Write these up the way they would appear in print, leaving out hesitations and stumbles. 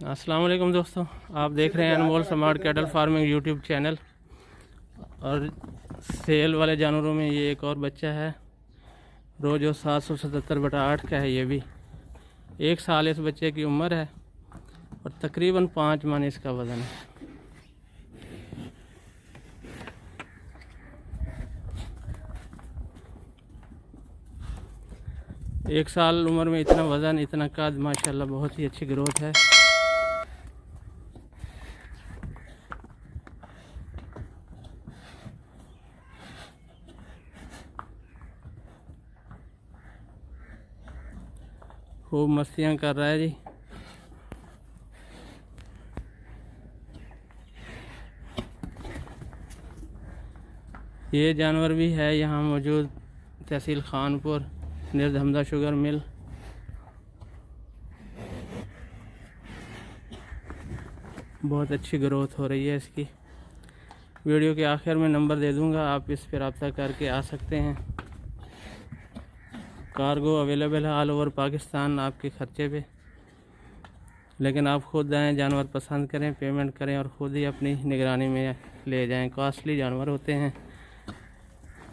अस्सलाम वालेकुम दोस्तों, आप देख रहे हैं Anmol smart cattle farming YouTube channel. और सेल वाले जानवरों में ये एक और बच्चा है रोजो 777/8 का है। ये भी 1 साल इस बच्चे की उम्र है और तकरीबन 5 मन इसका वज़न है। एक साल उम्र में इतना वज़न, इतना कद, माशाल्लाह बहुत ही अच्छी ग्रोथ है। खूब मस्तियाँ कर रहा है जी। ये जानवर भी है यहाँ मौजूद तहसील खानपुर, निर्धमदा शुगर मिल। बहुत अच्छी ग्रोथ हो रही है इसकी। वीडियो के आखिर में नंबर दे दूँगा, आप इस पर रब्ता करके आ सकते हैं। कार्गो अवेलेबल है ऑल ओवर पाकिस्तान आपके ख़र्चे पे, लेकिन आप खुद आएँ, जानवर पसंद करें, पेमेंट करें और ख़ुद ही अपनी निगरानी में ले जाएं। कॉस्टली जानवर होते हैं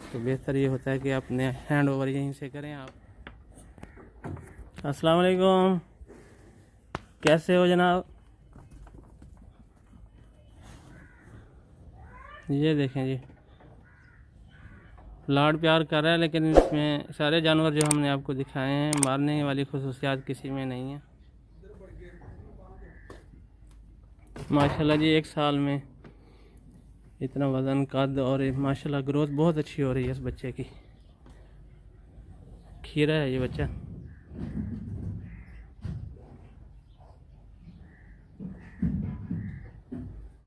तो बेहतर ये होता है कि अपने हैंड ओवर यहीं से करें आप। अस्सलाम वालेकुम, कैसे हो जनाब? ये देखें जी, लाड प्यार कर रहा है, लेकिन इसमें सारे जानवर जो हमने आपको दिखाए हैं मारने वाली खुसूसियात किसी में नहीं है। माशाल्लाह जी, 1 साल में इतना वज़न, कद और माशाल्लाह ग्रोथ बहुत अच्छी हो रही है इस बच्चे की। खीरा है ये बच्चा।